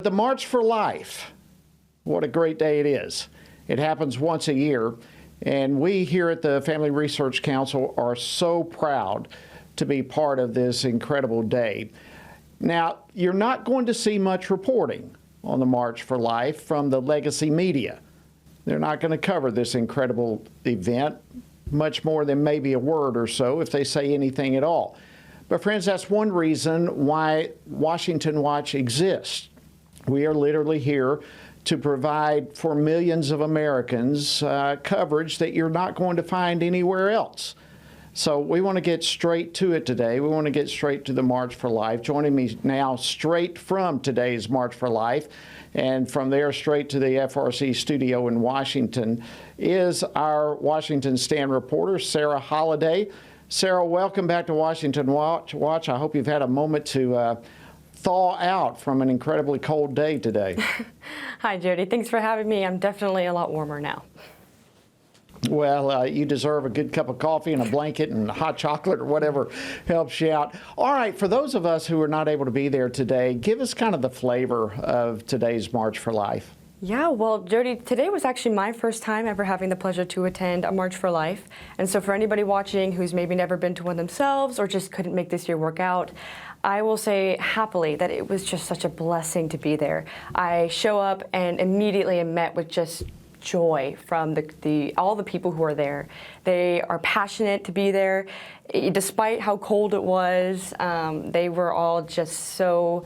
The March for Life, what a great day it is. It happens once a year, and we here at the Family Research Council are so proud to be part of this incredible day. Now, you're not going to see much reporting on the March for Life from the legacy media. They're not going to cover this incredible event much more than maybe a word or so, if they say anything at all. But friends, that's one reason why Washington Watch exists. We are literally here to provide for millions of Americans coverage that you're not going to find anywhere else. So we want to get straight to it today. We want to get straight to the March for Life. Joining me now straight from today's March for Life and from there straight to the FRC studio in Washington is our Washington Stand reporter, Sarah Holliday. Sarah, welcome back to Washington Watch. I hope you've had a moment to thaw out from an incredibly cold day today. Hi, Jody. Thanks for having me. I'm definitely a lot warmer now. Well, you deserve a good cup of coffee and a blanket and hot chocolate or whatever helps you out. All right, for those of us who are not able to be there today, give us kind of the flavor of today's March for Life. Yeah, well, Jody, today was actually my first time ever having the pleasure to attend a March for Life. And so for anybody watching who's maybe never been to one themselves or just couldn't make this year work out, I will say happily that it was just such a blessing to be there. I show up and immediately am met with just joy from all the people who are there. They are passionate to be there. Despite how cold it was, they were all just so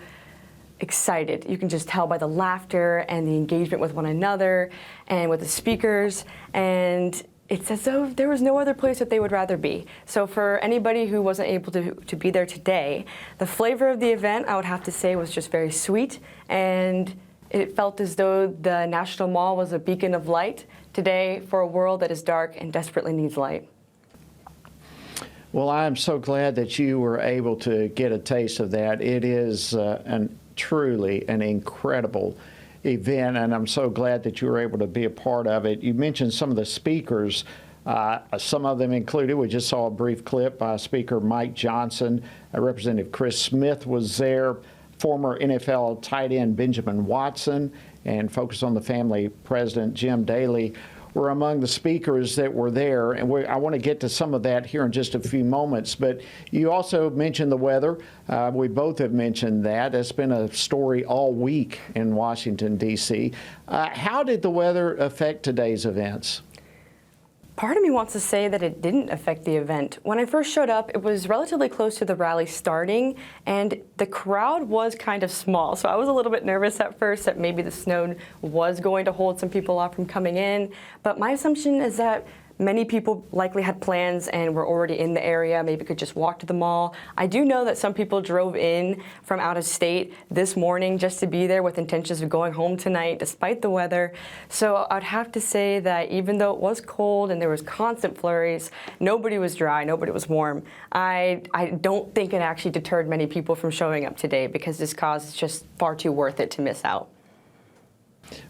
excited. You can just tell by the laughter and the engagement with one another and with the speakers. And it's as though there was no other place that they would rather be. So for anybody who wasn't able to be there today, the flavor of the event, I would have to say, was just very sweet. And it felt as though the National Mall was a beacon of light today for a world that is dark and desperately needs light. Well, I'm so glad that you were able to get a taste of that. It is truly an incredible event, and I'm so glad that you were able to be a part of it. You mentioned some of the speakers. Some of them included, we just saw a brief clip by Speaker Mike Johnson. Representative Chris Smith was there. Former NFL tight end Benjamin Watson and Focus on the Family President Jim Daly were among the speakers that were there. And I want to get to some of that here in just a few moments. But you also mentioned the weather. We both have mentioned that. It's been a story all week in Washington, D.C. How did the weather affect today's events? Part of me wants to say that it didn't affect the event. When I first showed up, it was relatively close to the rally starting, and the crowd was kind of small. So I was a little bit nervous at first that maybe the snow was going to hold some people off from coming in. But my assumption is that many people likely had plans and were already in the area, maybe could just walk to the mall. I do know that some people drove in from out of state this morning just to be there with intentions of going home tonight despite the weather. So I'd have to say that even though it was cold and there was constant flurries, nobody was dry, nobody was warm. I don't think it actually deterred many people from showing up today because this cause is just far too worth it to miss out.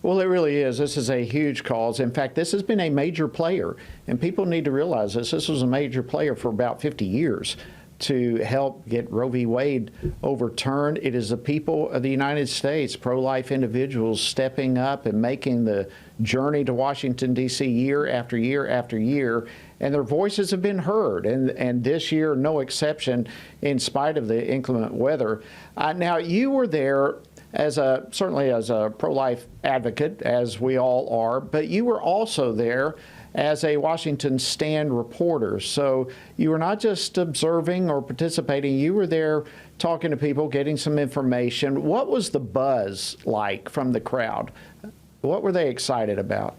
Well, it really is. This is a huge cause. In fact, this has been a major player, and people need to realize this. This was a major player for about 50 years to help get Roe v. Wade overturned. It is the people of the United States, pro-life individuals, stepping up and making the journey to Washington, D.C. year after year after year, and their voices have been heard, and this year no exception in spite of the inclement weather. Now, you were there certainly as a pro-life advocate, as we all are, but you were also there as a Washington Stand reporter. So you were not just observing or participating, you were there talking to people, getting some information. What was the buzz like from the crowd? What were they excited about?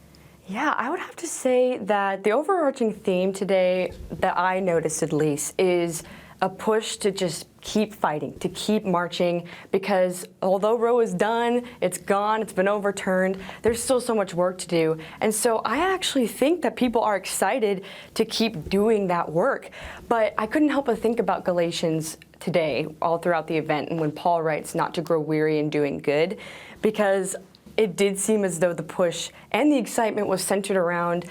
Yeah, I would have to say that the overarching theme today that I noticed at least is a push to just keep fighting, to keep marching, because although Roe is done, it's gone, it's been overturned, there's still so much work to do. And so I actually think that people are excited to keep doing that work. But I couldn't help but think about Galatians today, all throughout the event, and when Paul writes not to grow weary in doing good, because it did seem as though the push and the excitement was centered around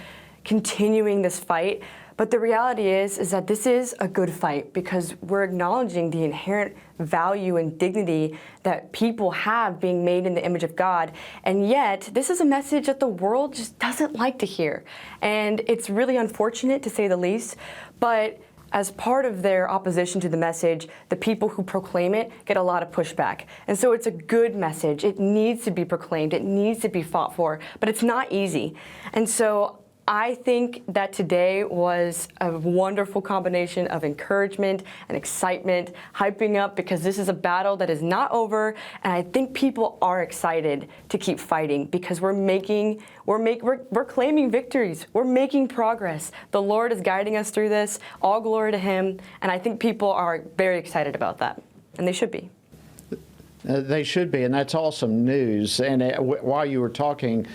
continuing this fight. But the reality is that this is a good fight because we're acknowledging the inherent value and dignity that people have being made in the image of God. And yet, this is a message that the world just doesn't like to hear. And it's really unfortunate, to say the least. But as part of their opposition to the message, the people who proclaim it get a lot of pushback. And so it's a good message. It needs to be proclaimed. It needs to be fought for. But it's not easy. And so I think that today was a wonderful combination of encouragement and excitement, hyping up because this is a battle that is not over, and I think people are excited to keep fighting because we're claiming victories. We're making progress. The Lord is guiding us through this. All glory to Him, and I think people are very excited about that, and they should be. They should be, and that's awesome news. And while you were talking,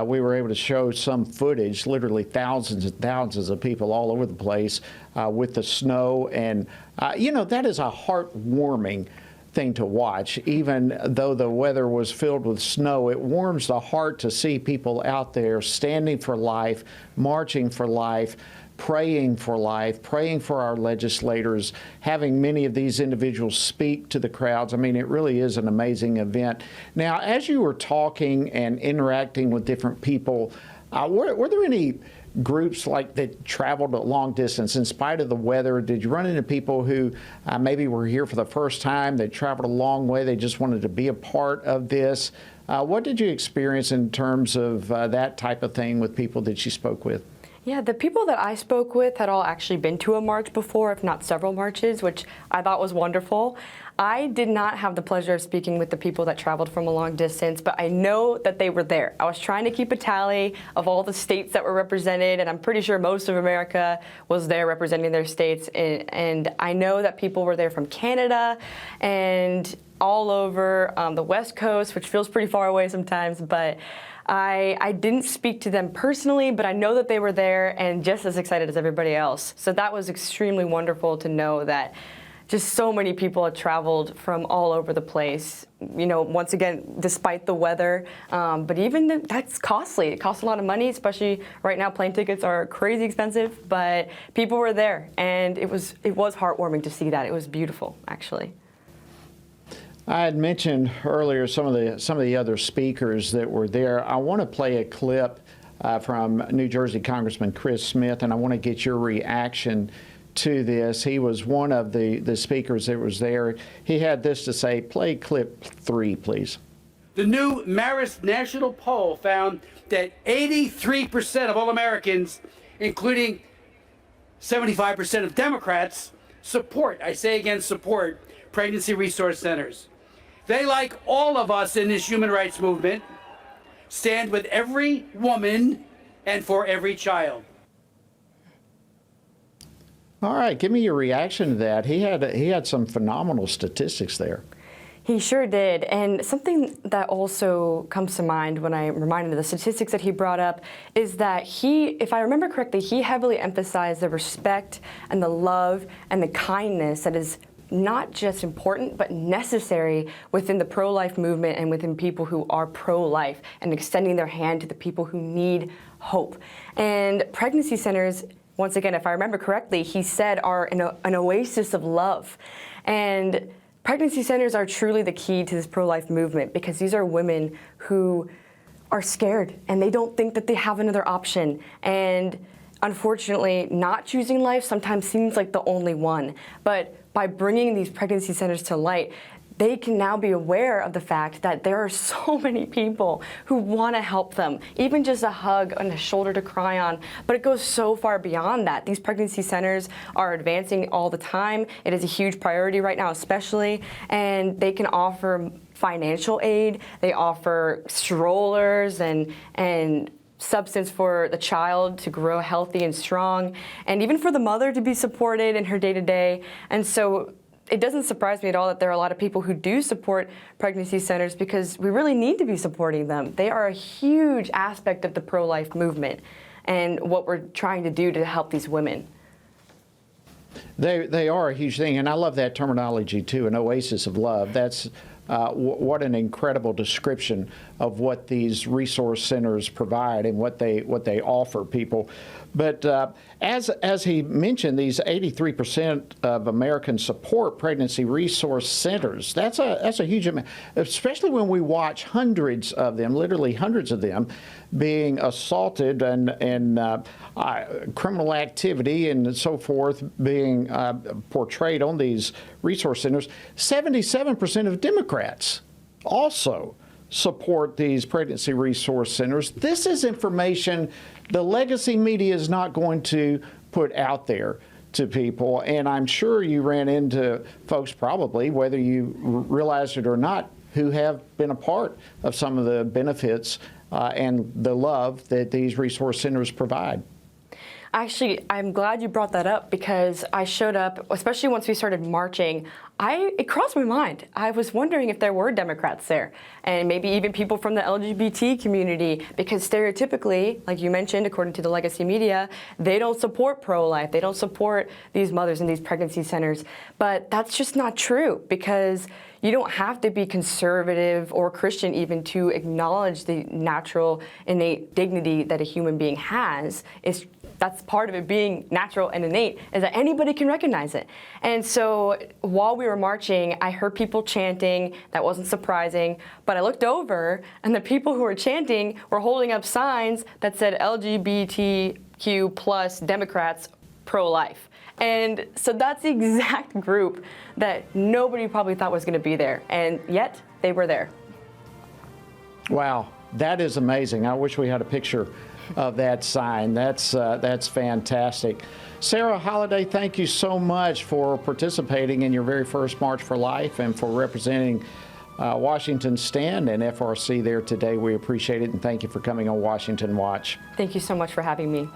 we were able to show some footage, literally thousands and thousands of people all over the place with the snow. And, that is a heartwarming thing to watch. Even though the weather was filled with snow, it warms the heart to see people out there standing for life, marching for life, praying for life, praying for our legislators, having many of these individuals speak to the crowds. I mean, it really is an amazing event. Now, as you were talking and interacting with different people, were there any groups like that traveled a long distance in spite of the weather? Did you run into people who maybe were here for the first time, they traveled a long way, they just wanted to be a part of this? What did you experience in terms of that type of thing with people that you spoke with? Yeah, the people that I spoke with had all actually been to a march before, if not several marches, which I thought was wonderful. I did not have the pleasure of speaking with the people that traveled from a long distance, but I know that they were there. I was trying to keep a tally of all the states that were represented, and I'm pretty sure most of America was there representing their states. And I know that people were there from Canada and all over the West Coast, which feels pretty far away sometimes, but I didn't speak to them personally, but I know that they were there and just as excited as everybody else. So that was extremely wonderful to know that just so many people had traveled from all over the place, once again, despite the weather. But even that's costly. It costs a lot of money, especially right now. Plane tickets are crazy expensive, but people were there, and it was heartwarming to see that. It was beautiful, actually. I had mentioned earlier some of the other speakers that were there. I want to play a clip from New Jersey Congressman Chris Smith, and I want to get your reaction to this. He was one of the speakers that was there. He had this to say. Play clip 3, please. The new Marist national poll found that 83% of all Americans, including 75% of Democrats, support, I say again, support pregnancy resource centers. They, like all of us in this human rights movement, stand with every woman and for every child. All right, give me your reaction to that. He had some phenomenal statistics there. He sure did. And something that also comes to mind when I'm reminded of the statistics that he brought up is that if I remember correctly, he heavily emphasized the respect and the love and the kindness that is not just important, but necessary within the pro-life movement and within people who are pro-life and extending their hand to the people who need hope. And pregnancy centers, once again, if I remember correctly, he said are an oasis of love. And pregnancy centers are truly the key to this pro-life movement because these are women who are scared and they don't think that they have another option. And unfortunately, not choosing life sometimes seems like the only one. But by bringing these pregnancy centers to light, they can now be aware of the fact that there are so many people who want to help them, even just a hug and a shoulder to cry on. But it goes so far beyond that. These pregnancy centers are advancing all the time. It is a huge priority right now, especially, and they can offer financial aid. They offer strollers and substance for the child to grow healthy and strong, and even for the mother to be supported in her day-to-day. And so it doesn't surprise me at all that there are a lot of people who do support pregnancy centers because we really need to be supporting them. They are a huge aspect of the pro-life movement and what we're trying to do to help these women. They are a huge thing, and I love that terminology too, an oasis of love. That's what an incredible description of what these resource centers provide and what they offer people. But as he mentioned, these 83% of Americans support pregnancy resource centers. That's a huge amount, especially when we watch hundreds of them, literally hundreds of them, being assaulted and criminal activity and so forth being portrayed on these resource centers. 77% of Democrats also support these pregnancy resource centers. This is information the legacy media is not going to put out there to people, and I'm sure you ran into folks, probably, whether you realized it or not, who have been a part of some of the benefits and the love that these resource centers provide. Actually, I'm glad you brought that up, because I showed up, especially once we started marching, it crossed my mind. I was wondering if there were Democrats there, and maybe even people from the LGBT community, because stereotypically, like you mentioned, according to the legacy media, they don't support pro-life. They don't support these mothers in these pregnancy centers. But that's just not true, because you don't have to be conservative or Christian even to acknowledge the natural, innate dignity that a human being has. That's part of it being natural and innate, is that anybody can recognize it. And so while we were marching, I heard people chanting. That wasn't surprising. But I looked over, and the people who were chanting were holding up signs that said LGBTQ plus Democrats pro-life. And so that's the exact group that nobody probably thought was going to be there. And yet they were there. Wow, that is amazing. I wish we had a picture of that sign. That's fantastic. Sarah Holliday, thank you so much for participating in your very first March for Life and for representing Washington Stand and FRC there today. We appreciate it, and thank you for coming on Washington Watch. Thank you so much for having me.